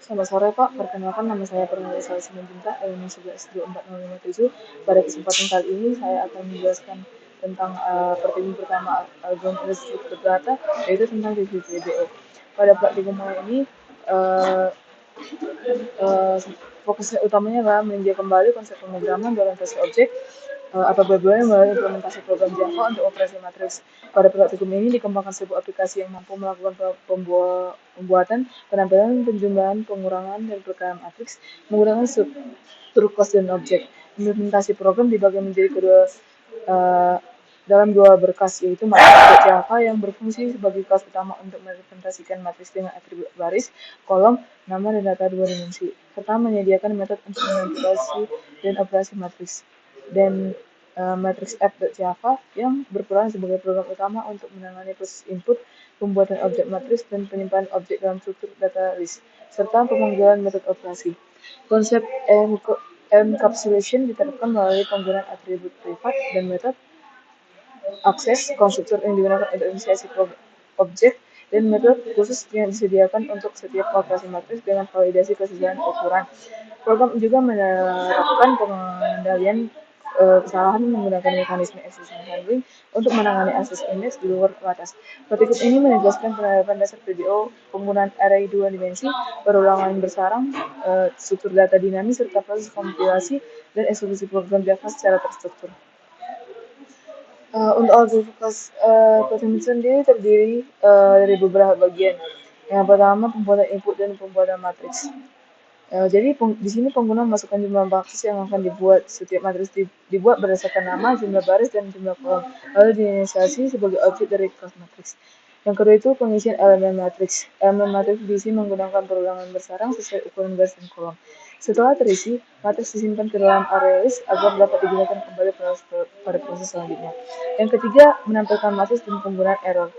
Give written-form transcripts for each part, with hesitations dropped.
Selamat sore Pak, perkenalkan nama saya Purnawisari Simanjuntak NIM 11240557. Pada kesempatan kali ini saya akan menjelaskan tentang praktikum pertama algoritma struktur data, yaitu tentang review VBO. Pada praktikum ini uh, uh, fokus utamanya adalah meninjau kembali konsep pemrograman dan orientasi objek atau berbagai melalui implementasi program Java untuk operasi matriks. Pada praktikum ini dikembangkan sebuah aplikasi yang mampu melakukan pembuatan, penampilan, penjumlahan, pengurangan, dan perkiraan matriks menggunakan struktur kelas dan objek. Implementasi program dibagi menjadi uh, dalam dua berkas, yaitu matriks Java yang berfungsi sebagai kelas utama untuk merepresentasikan matriks dengan atribut baris, kolom, nama, dan data dua dimensi, serta menyediakan metode untuk manipulasi dan operasi matriks. Dan matriks F.Java yang berperan sebagai program utama untuk menangani proses input, pembuatan objek matriks, dan penyimpanan objek dalam struktur data list, serta pemanggilan metode operasi. Konsep encapsulation diterapkan melalui penggunaan atribut privat dan metode akses, konstruktor yang digunakan untuk inisiasi objek, dan metode khusus yang disediakan untuk setiap operasi matriks dengan validasi kesesuaian ukuran. Program juga menerapkan pengendalian kesalahan menggunakan mekanisme exception handling untuk menangani akses indeks di luar batas. Praktikum ini menegaskan penerapan dasar VBO, penggunaan array dua dimensi, perulangan bersarang, struktur data dinamis, serta proses kompilasi dan eksekusi program Java secara terstruktur. Untuk algoritma Python sendiri terdiri dari beberapa bagian. Yang pertama pembuatan input dan pembuatan matriks. Jadi di sini pengguna memasukkan jumlah matriks yang akan dibuat. Setiap matriks dibuat berdasarkan nama, jumlah baris, dan jumlah kolom, lalu diinisiasi sebagai objek dari kelas matriks. Yang kedua itu pengisian elemen matriks. Elemen matriks diisi menggunakan perulangan bersarang sesuai ukuran baris dan kolom. Setelah terisi, matriks disimpan ke dalam area list agar dapat digunakan kembali pada proses selanjutnya. Yang ketiga, menampilkan matriks dan penggunaan error.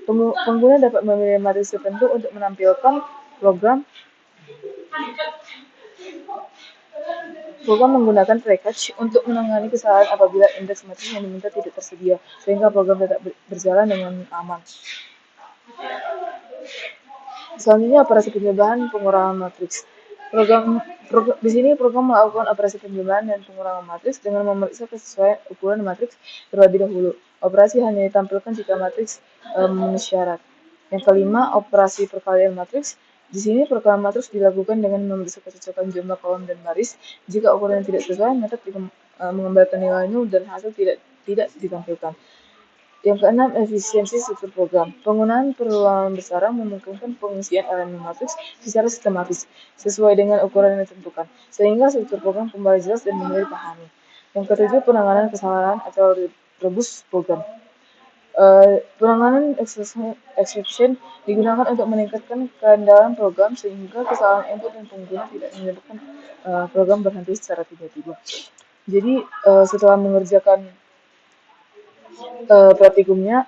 Pengguna dapat memilih matriks tertentu untuk menampilkan program menggunakan package untuk menangani kesalahan apabila indeks matriks yang diminta tidak tersedia, sehingga program tetap berjalan dengan aman. Selanjutnya operasi penjumlahan pengurangan matriks. Di sini program melakukan operasi penjumlahan dan pengurangan matriks dengan memeriksa kesesuaian ukuran matriks terlebih dahulu. Operasi hanya ditampilkan jika matriks memenuhi syarat. Yang kelima, operasi perkalian matriks. Di sini perkalian matriks dilakukan dengan memeriksa kecocokan jumlah kolom dan baris. Jika ukuran tidak sesuai, metode mengembalikan nilai nol dan hasil tidak ditampilkan. Yang keenam, efisiensi struktur program. Penggunaan perulangan bersarang memungkinkan pengisian elemen matriks secara sistematis, sesuai dengan ukuran yang ditentukan, sehingga struktur program kembali jelas dan mudah dipahami. Yang ketujuh, penanganan kesalahan atau rebus program. Penanganan exception digunakan untuk meningkatkan keandalan program sehingga kesalahan input dan pengguna tidak menyebabkan program berhenti secara tiba-tiba. Jadi setelah mengerjakan praktikumnya,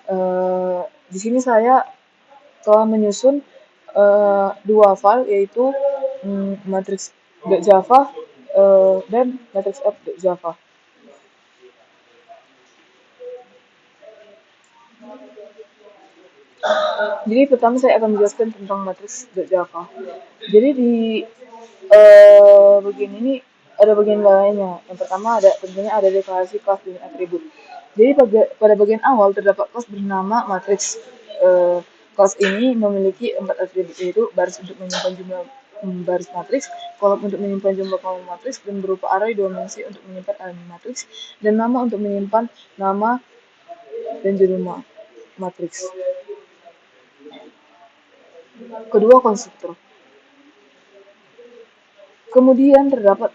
di sini saya telah menyusun dua file, yaitu matrix.java dan matrix f.java. Jadi pertama saya akan menjelaskan tentang matrix.java. Jadi di bagian ini ada bagian lainnya. Yang pertama tentunya ada deklarasi kelas dengan atribut. Jadi pada bagian awal terdapat kelas bernama matrix. Kelas ini memiliki 4 atribut, yaitu baris untuk menyimpan jumlah baris matriks, kolom untuk menyimpan jumlah kolom matriks, dan berupa array dimensi untuk menyimpan elemen matriks, dan nama untuk menyimpan nama dan judul matriks. Kedua, konstruktor. Kemudian terdapat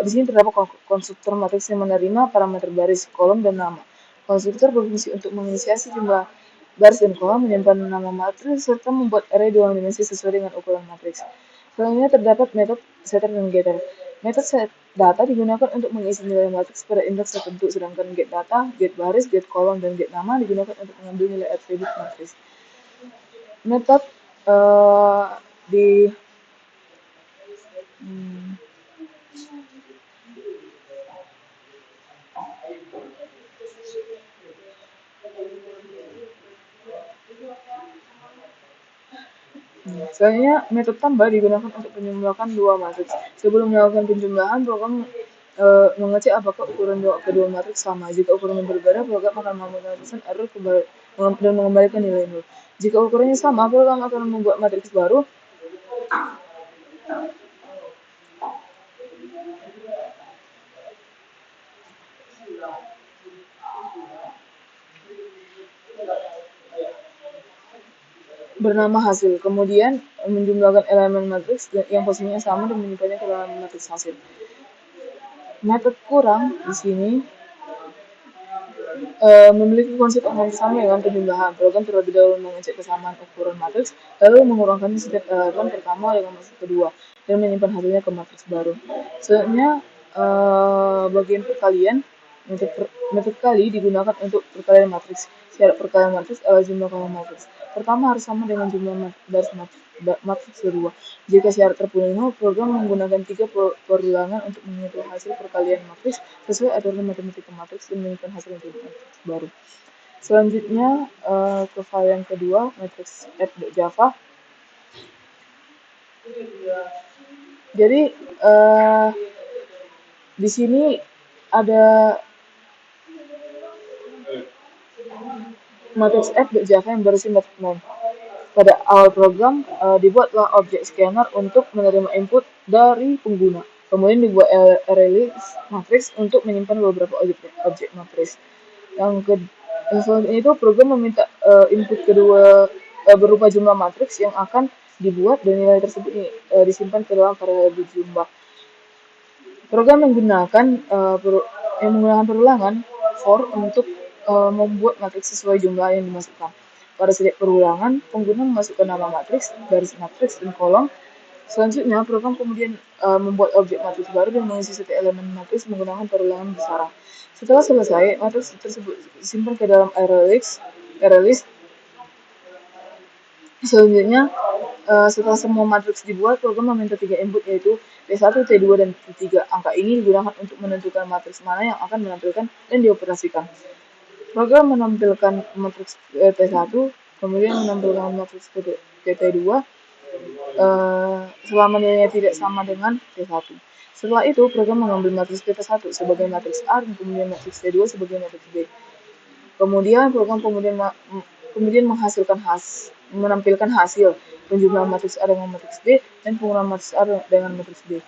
di sini terdapat konstruktor matriks yang menerima parameter baris, kolom, dan nama. Konstruktor berfungsi untuk menginisiasi jumlah baris dan kolom, menyimpan nama matriks, serta membuat array dua dimensi sesuai dengan ukuran matriks. Selanjutnya terdapat metode setter dan getter. Metode set data digunakan untuk mengisi nilai matriks pada indeks tertentu, sedangkan get data, get baris, get kolom, dan get nama digunakan untuk mengambil nilai atribut matriks. Metode Selanjutnya, metode tambah digunakan untuk menjumlahkan dua matriks. Sebelum melakukan penjumlahan, program mengecek apakah ukuran kedua matriks sama. Jika ukurannya berbeda, program akan melakukan pesan error dan mengembalikan nilai nol. Jika ukurannya sama, program akan membuat matriks baru bernama hasil. Kemudian menjumlahkan elemen matriks yang posisinya sama dan menyimpannya ke dalam matriks hasil. Metode kurang di sini memiliki konsep yang sama dengan penjumlahan. Program terlebih dahulu mengecek kesamaan ukuran matriks, lalu mengurangkannya setiap elemen pertama dengan matriks kedua, dan menyimpan hasilnya ke matriks baru. Selanjutnya, bagian perkalian, metode kali digunakan untuk perkalian matriks. Syarat perkalian matriks adalah jumlah kolom matriks pertama harus sama dengan jumlah baris matriks kedua. Jika syarat terpenuhi, program menggunakan 3 perulangan untuk menghitung hasil perkalian matriks sesuai aturan matematika matriks dan menyimpan hasil untuk matriks baru. Selanjutnya ke file yang kedua, matrix app.java. Jadi di sini ada matrix app.java yang berisi method main. Pada awal program, dibuatlah objek scanner untuk menerima input dari pengguna. Kemudian dibuat array list matrix untuk menyimpan beberapa objek matriks. Selanjutnya itu program meminta input kedua berupa jumlah matriks yang akan dibuat dan nilai tersebut disimpan ke dalam variabel jumlah. Program menggunakan perulangan for untuk membuat matriks sesuai jumlah yang dimasukkan. Pada setiap perulangan, pengguna memasukkan nama matriks, garis matriks, dan kolom. Selanjutnya, program kemudian membuat objek matriks baru dan mengisi setiap elemen matriks menggunakan perulangan besaran. Setelah selesai, matriks tersebut disimpan ke dalam array list. Selanjutnya, setelah semua matriks dibuat, program meminta 3 input yaitu T1, T2, dan T3. Angka ini digunakan untuk menentukan matriks mana yang akan menampilkan dan dioperasikan. Program menampilkan matriks T1, kemudian menampilkan matriks T2 selama nilainya tidak sama dengan T1. Setelah itu, program mengambil matriks T1 sebagai matriks A dan kemudian matriks T2 sebagai matriks B. Kemudian program kemudian menampilkan hasil penjumlahan matriks A dengan matriks B dan pengurangan matriks A dengan matriks B.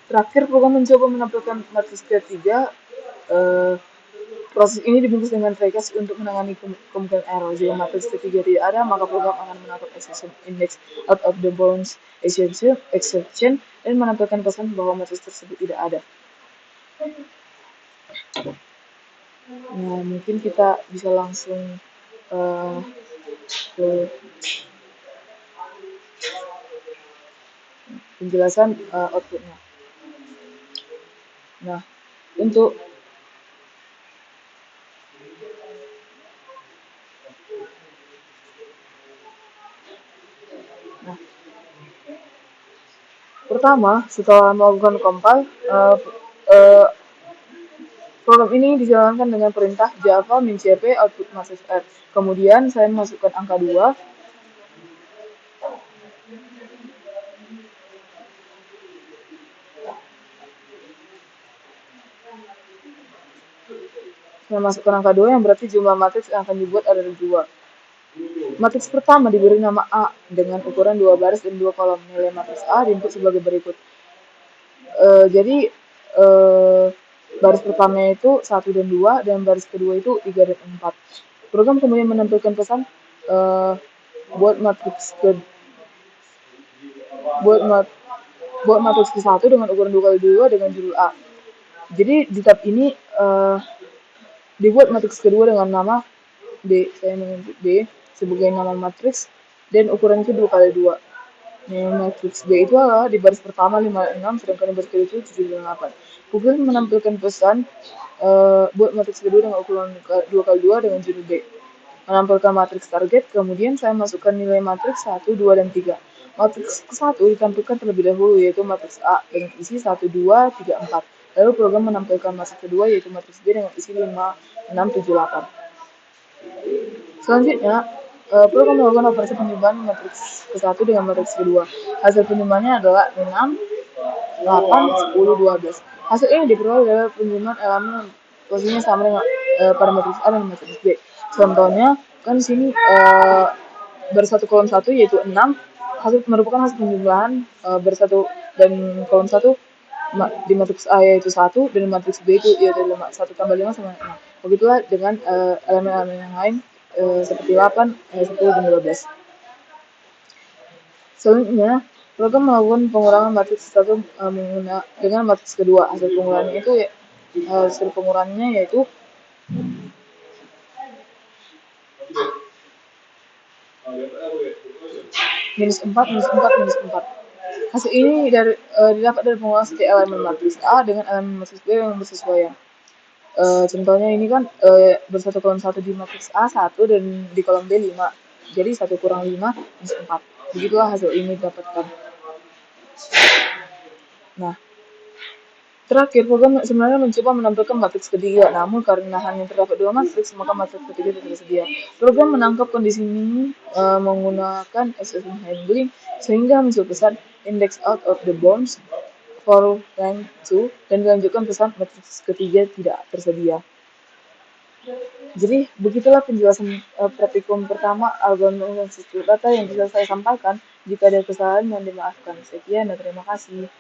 Terakhir, program mencoba menampilkan matriks ketiga. Proses ini dibungkus dengan try-catch untuk menangani kemungkinan error. Jika matriks ketiga tidak ada, maka program akan menangkap exception index out of the bounds exception dan menampilkan pesan bahwa matriks tersebut tidak ada. Nah, mungkin kita bisa langsung ke penjelasan outputnya. Nah, untuk pertama, setelah melakukan compile, program ini dijalankan dengan perintah java min-cp output matriks R. Kemudian saya masukkan angka 2. Saya masukkan angka 2 yang berarti jumlah matriks yang akan dibuat adalah 2. Matriks pertama diberi nama A dengan ukuran 2 baris dan 2 kolom. Nilai matriks A diinput sebagai berikut. Jadi baris pertama itu 1 dan 2 dan baris kedua itu 3 dan 4. Program kemudian menampilkan pesan buat matriks ke-1 dengan ukuran 2x2 dengan judul A. Jadi di tab ini dibuat matriks kedua dengan nama B. Saya menginput B sebagai nama matriks dan ukuran itu 2x2. Matriks B itu adalah di baris pertama 5 dan 6, sedangkan di baris kedua itu 7 dan 8. Google menampilkan pesan buat matriks kedua dengan ukuran 2x2 dengan judul B. Menampilkan matriks target, kemudian saya masukkan nilai matriks 1, 2, dan 3. Matriks ke-1 ditampilkan terlebih dahulu, yaitu matriks A dengan isi 1, 2, 3, 4. Lalu program menampilkan matriks kedua, yaitu matriks B dengan isi 5, 6, 7, 8. Selanjutnya, perlu kamu melakukan operasi penjumlahan matriks ke-1 dengan matriks kedua. Hasil penjumlahannya adalah 6, 8, 10, 12. Hasil ini diperoleh dari penjumlahan elemen posisinya sama dengan pada matriks A dan matriks B. Contohnya kan di sini bersatu kolom 1 yaitu 6, merupakan hasil penjumlahan bersatu dan kolom 1 di matriks A yaitu 1 dan matriks B itu yaitu 5. 1 tambah 5 sama 6. Begitulah dengan elemen-elemen yang lain seperti 8, 10, dan 12. Selanjutnya, program melakukan pengurangan matriks 1 dengan matriks kedua. Hasil pengurangannya yaitu minus 4, minus 4, minus 4. Hasil ini didapat dari pengurangan setiap elemen matriks A dengan elemen matriks B yang bersesuaian. Contohnya ini kan bersatu kolom 1 di matriks A 1 dan di kolom B 5. Jadi 1 kurang 5 minus 4. Begitulah hasil ini didapatkan. Nah, terakhir, program sebenarnya mencoba menampilkan matriks ketiga, namun karena hanya terdapat 2 matriks, maka matriks ketiga tidak tersedia. Program menangkap kondisi ini menggunakan exception handling sehingga muncul pesan index out of the bounds for rank 2 dan dilanjutkan pesan matriks ketiga tidak tersedia. Jadi begitulah penjelasan praktikum pertama algoritma dan struktur data yang bisa saya sampaikan. Jika ada kesalahan, mohon dimaafkan. Sekian dan terima kasih.